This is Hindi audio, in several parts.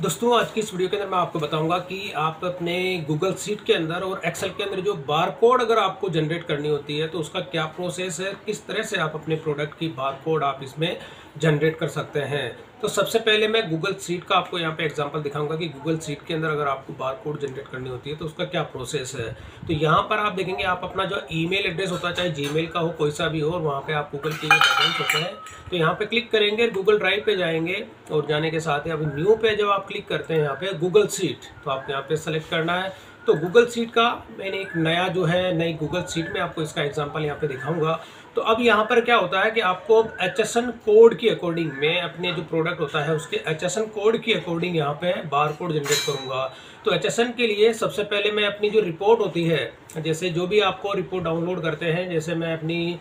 दोस्तों आज की इस वीडियो के अंदर मैं आपको बताऊंगा कि आप अपने गूगल शीट के अंदर और एक्सेल के अंदर जो बारकोड अगर आपको जनरेट करनी होती है तो उसका क्या प्रोसेस है, किस तरह से आप अपने प्रोडक्ट की बारकोड आप इसमें जनरेट कर सकते हैं। तो सबसे पहले मैं गूगल शीट का आपको यहाँ पे एग्जांपल दिखाऊंगा कि गूगल शीट के अंदर अगर आपको बारकोड जनरेट करनी होती है तो उसका क्या प्रोसेस है। तो यहाँ पर आप देखेंगे आप अपना जो ईमेल एड्रेस होता है, चाहे जीमेल का हो कोई सा भी हो, और वहाँ पे आप गूगल के जो डॉक्यूमेंट्स होते हैं तो यहाँ पे क्लिक करेंगे, गूगल ड्राइव पे जाएंगे और जाने के साथ ही अभी न्यू पे जब आप क्लिक करते हैं यहाँ पे गूगल शीट, तो आपको यहाँ पे सेलेक्ट करना है। तो गूगल शीट का मैंने एक नया जो है नई गूगल शीट में आपको इसका एग्जांपल यहाँ पे दिखाऊंगा। तो अब यहाँ पर क्या होता है कि आपको HSN कोड की अकॉर्डिंग में अपने जो प्रोडक्ट होता है उसके HSN कोड की अकॉर्डिंग यहाँ पे बारकोड जनरेट करूँगा। तो HSN के लिए सबसे पहले मैं अपनी जो रिपोर्ट होती है, जैसे जो भी आपको रिपोर्ट डाउनलोड करते हैं, जैसे मैं अपनी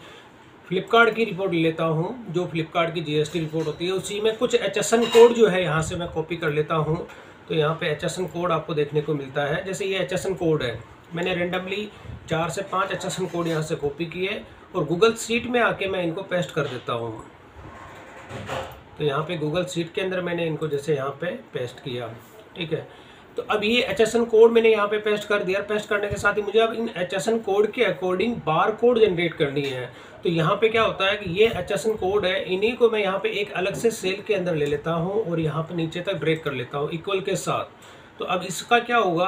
फ्लिपकार्ट की रिपोर्ट लेता हूँ, जो फ्लिपकार्ट की GST रिपोर्ट होती है उसी में कुछ HSN कोड जो है यहाँ से मैं कॉपी कर लेता हूँ। तो यहाँ पे HSN कोड आपको देखने को मिलता है। जैसे ये HSN कोड है, मैंने रेंडमली 4 से 5 HSN कोड यहाँ से कॉपी किए और गूगल शीट में आके मैं इनको पेस्ट कर देता हूँ। तो यहाँ पे गूगल शीट के अंदर मैंने इनको जैसे यहाँ पे पेस्ट किया, ठीक है। तो अब ये HSN कोड मैंने यहाँ पे पेस्ट कर दिया। पेस्ट करने के साथ ही मुझे अब इन HSN कोड के अकॉर्डिंग बार कोड जनरेट करनी है। तो यहाँ पे क्या होता है कि ये HSN कोड है, इन्हीं को मैं यहाँ पे एक अलग से सेल के अंदर ले लेता हूँ और यहाँ पे नीचे तक ड्रैग कर लेता हूँ इक्वल के साथ। तो अब इसका क्या होगा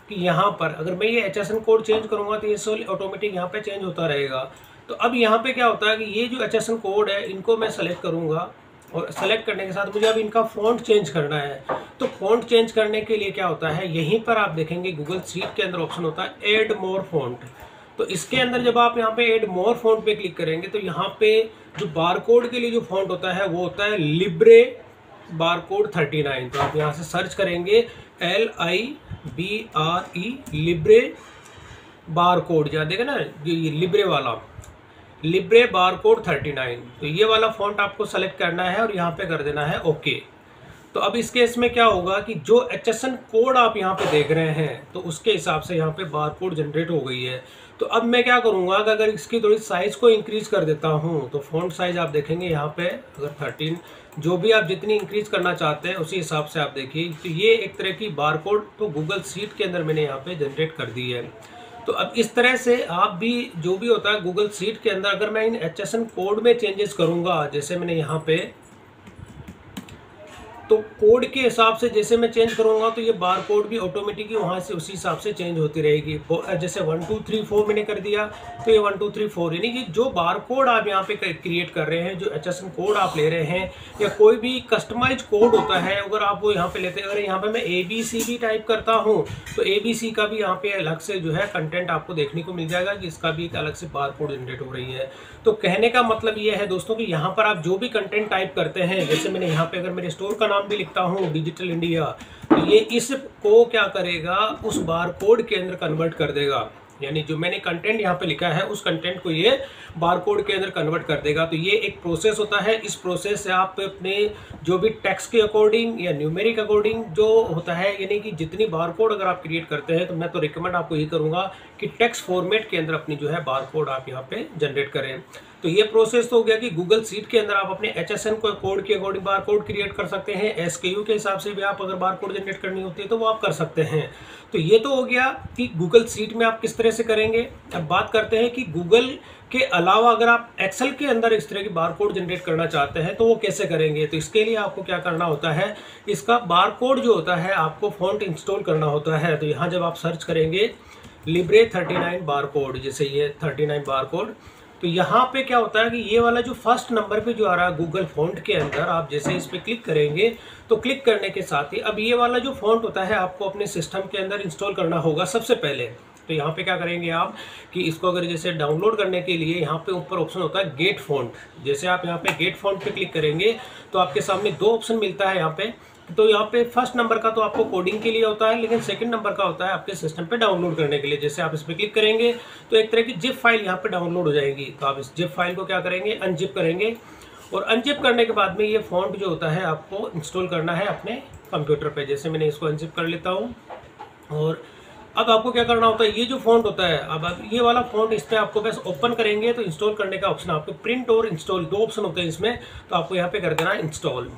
कि यहाँ पर अगर मैं ये HSN कोड चेंज करूँगा तो ये ऑटोमेटिक यहाँ पे चेंज होता रहेगा। तो अब यहाँ पे क्या होता है कि ये जो HSN कोड है इनको मैं सेलेक्ट करूँगा और सेलेक्ट करने के साथ मुझे अब इनका फ़ॉन्ट चेंज करना है। तो फ़ॉन्ट चेंज करने के लिए क्या होता है, यहीं पर आप देखेंगे गूगल शीट के अंदर ऑप्शन होता है ऐड मोर फ़ॉन्ट। तो इसके अंदर जब आप यहाँ पे ऐड मोर फ़ॉन्ट पे क्लिक करेंगे तो यहाँ पे जो बारकोड के लिए जो फ़ॉन्ट होता है वो होता है लिब्रे बारकोड 39। तो आप यहाँ से सर्च करेंगे LIBRE लिब्रे बारकोड, या देखें ना ये लिब्रे वाला लिब्रे बारकोड 39। तो ये वाला फॉन्ट आपको सेलेक्ट करना है और यहाँ पे कर देना है ओके। तो अब इस केस में क्या होगा कि जो HSN कोड आप यहाँ पे देख रहे हैं तो उसके हिसाब से यहाँ पे बारकोड जनरेट हो गई है। तो अब मैं क्या करूँगा कि अगर इसकी थोड़ी साइज़ को इंक्रीज कर देता हूँ तो फॉन्ट साइज आप देखेंगे यहाँ पे अगर 13, जो भी आप जितनी इंक्रीज करना चाहते हैं उसी हिसाब से आप देखिए। तो ये एक तरह की बारकोड तो गूगल शीट के अंदर मैंने यहाँ पे जनरेट कर दी है। तो अब इस तरह से आप भी जो भी होता है गूगल शीट के अंदर अगर मैं इन HSN कोड में चेंजेस करूंगा, जैसे मैंने यहाँ पे तो कोड के हिसाब से जैसे मैं चेंज करूंगा तो ये बार कोड भी ऑटोमेटिकली वहाँ से उसी हिसाब से चेंज होती रहेगी। जैसे 1 2 3 4 मैंने कर दिया तो ये 1 2 3 4, यानी कि जो बार कोड आप यहाँ पे क्रिएट कर रहे हैं, जो HSN कोड आप ले रहे हैं या कोई भी कस्टमाइज कोड होता है अगर आप वो यहाँ पे लेते हैं, अगर यहाँ पे मैं ABC भी टाइप करता हूँ तो ABC का भी यहाँ पे अलग से जो है कंटेंट आपको देखने को मिल जाएगा कि इसका भी एक अलग से बार कोड जनरेट हो रही है। तो कहने का मतलब ये है दोस्तों कि यहाँ पर आप जो भी कंटेंट टाइप करते हैं, जैसे मैंने यहाँ पे अगर मेरे स्टोर का नाम भी लिखता हूँ डिजिटल इंडिया, तो ये इसको क्या करेगा उस बार कोड के अंदर कन्वर्ट कर देगा, यानी जो मैंने कंटेंट यहाँ पे लिखा है उस कंटेंट को ये बारकोड के अंदर कन्वर्ट कर देगा। तो ये एक प्रोसेस होता है। इस प्रोसेस से आप अपने जो भी टेक्स्ट के अकॉर्डिंग या न्यूमेरिक अकॉर्डिंग जो होता है, यानी कि जितनी बारकोड अगर आप क्रिएट करते हैं तो मैं तो रिकमेंड आपको ये करूँगा कि टेक्स्ट फॉर्मेट के अंदर अपनी जो है बारकोड आप यहाँ पे जनरेट करें। तो ये प्रोसेस तो हो गया कि गूगल शीट के अंदर आप अपने HSN को कोड के अकॉर्डिंग बार कोड क्रिएट कर सकते हैं। SKU के हिसाब से भी आप अगर बार कोड जनरेट करनी होती है तो वो आप कर सकते हैं। तो ये तो हो गया कि गूगल शीट में आप किस तरह से करेंगे। अब बात करते हैं कि गूगल के अलावा अगर आप एक्सेल के अंदर इस तरह की बार कोड जनरेट करना चाहते हैं तो वो कैसे करेंगे। तो इसके लिए आपको क्या करना होता है, इसका बार कोड जो होता है आपको फॉन्ट इंस्टॉल करना होता है। तो यहाँ जब आप सर्च करेंगे लिब्रे 39 बार कोड, जैसे ये 39 बार कोड, तो यहाँ पे क्या होता है कि ये वाला जो फर्स्ट नंबर पे जो आ रहा है गूगल फॉन्ट के अंदर, आप जैसे इस पे क्लिक करेंगे तो क्लिक करने के साथ ही अब ये वाला जो फॉन्ट होता है आपको अपने सिस्टम के अंदर इंस्टॉल करना होगा सबसे पहले। तो यहाँ पे क्या करेंगे आप कि इसको अगर जैसे डाउनलोड करने के लिए यहाँ पे ऊपर ऑप्शन होता है गेट फॉन्ट। जैसे आप यहाँ पे गेट फॉन्ट पे क्लिक करेंगे तो आपके सामने 2 ऑप्शन मिलता है यहाँ पे। तो यहाँ पे फर्स्ट नंबर का तो आपको कोडिंग के लिए होता है, लेकिन सेकंड नंबर का होता है आपके सिस्टम पे डाउनलोड करने के लिए। जैसे आप इस पर क्लिक करेंगे तो एक तरह की जिप फाइल यहाँ पे डाउनलोड हो जाएगी। तो आप इस जिप फाइल को क्या करेंगे, अनजिप करेंगे और अनजिप करने के बाद में ये फॉन्ट जो होता है आपको इंस्टॉल करना है अपने कंप्यूटर पे। जैसे मैंने इसको अनजिप कर लेता हूँ और अब आपको क्या करना होता है, ये जो फॉन्ट होता है अब ये वाला फॉन्ट इस पर आपको बस ओपन करेंगे तो इंस्टॉल करने का ऑप्शन आपको प्रिंट और इंस्टॉल 2 ऑप्शन होते हैं इसमें। तो आपको यहाँ पे कर देना इंस्टॉल।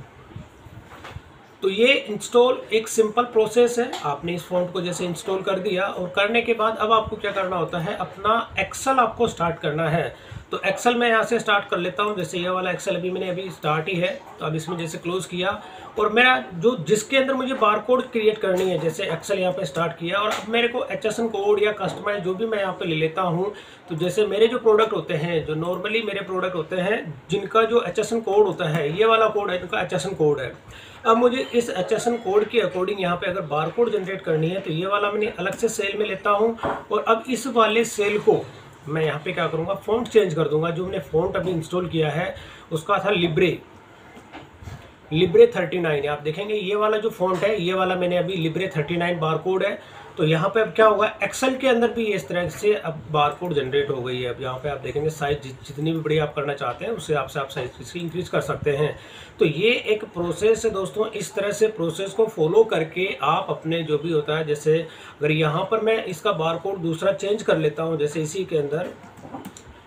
तो ये इंस्टॉल एक सिंपल प्रोसेस है। आपने इस फ़ॉन्ट को जैसे इंस्टॉल कर दिया और करने के बाद अब आपको क्या करना होता है, अपना एक्सेल आपको स्टार्ट करना है। तो एक्सेल मैं यहाँ से स्टार्ट कर लेता हूँ। जैसे ये वाला एक्सेल अभी स्टार्ट ही है, तो अब इसमें जैसे क्लोज़ किया और मेरा जिसके अंदर मुझे बारकोड क्रिएट करनी है, जैसे एक्सेल यहाँ पे स्टार्ट किया और अब मेरे को HSN कोड या कस्टमाइज जो भी मैं यहाँ पे ले लेता हूँ। तो जैसे मेरे जो प्रोडक्ट होते हैं, जो नॉर्मली मेरे प्रोडक्ट होते हैं जिनका जो HSN कोड होता है, ये वाला कोड है इनका HSN कोड है। अब मुझे इस HSN कोड के अकॉर्डिंग यहाँ पे अगर बारकोड जनरेट करनी है तो ये वाला मैंने अलग से सेल में लेता हूँ और अब इस वाले सेल को मैं यहाँ पे क्या करूँगा, फ़ॉन्ट चेंज कर दूंगा। जो मैंने फ़ॉन्ट अभी इंस्टॉल किया है उसका था लिब्रे 39 है। आप देखेंगे ये वाला जो फ़ॉन्ट है, ये वाला मैंने अभी लिब्रे 39 बारकोड है। तो यहाँ पे अब क्या होगा, एक्सेल के अंदर भी इस तरह से अब बारकोड जनरेट हो गई है। अब यहाँ पे आप देखेंगे साइज जितनी भी बड़ी आप करना चाहते हैं उससे आप साइज इसकी इंक्रीज कर सकते हैं। तो ये एक प्रोसेस है दोस्तों। इस तरह से प्रोसेस को फॉलो करके आप अपने जो भी होता है, जैसे अगर यहाँ पर मैं इसका बारकोड दूसरा चेंज कर लेता हूँ जैसे इसी के अंदर,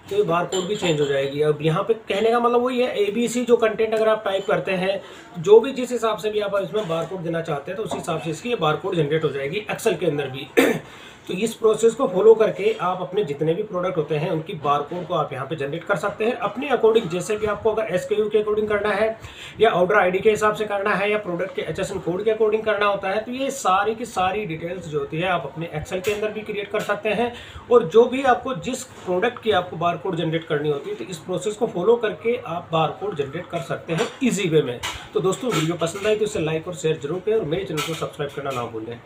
तो ये बारकोड भी चेंज हो जाएगी। अब यहाँ पे कहने का मतलब वही है, ABC जो कंटेंट अगर आप टाइप करते हैं, जो भी जिस हिसाब से भी आप इसमें बारकोड देना चाहते हैं तो उस हिसाब से इसकी ये बारकोड जनरेट हो जाएगी एक्सेल के अंदर भी। तो इस प्रोसेस को फॉलो करके आप अपने जितने भी प्रोडक्ट होते हैं उनकी बारकोड को आप यहाँ पे जनरेट कर सकते हैं अपने अकॉर्डिंग। जैसे भी आपको अगर SKU के अकॉर्डिंग करना है या ऑर्डर ID के हिसाब से करना है या प्रोडक्ट के HSN कोड के अकॉर्डिंग करना होता है, तो ये सारी की सारी डिटेल्स जो होती है आप अपने एक्सेल के अंदर भी क्रिएट कर सकते हैं। और जो भी आपको जिस प्रोडक्ट की आपको बारकोड जनरेट करनी होती है तो इस प्रोसेस को फॉलो करके आप बारकोड जनरेट कर सकते हैं ईजी वे में। तो दोस्तों वीडियो पसंद आई तो इसे लाइक और शेयर जरूर करें और मेरे चैनल को सब्सक्राइब करना ना भूलें।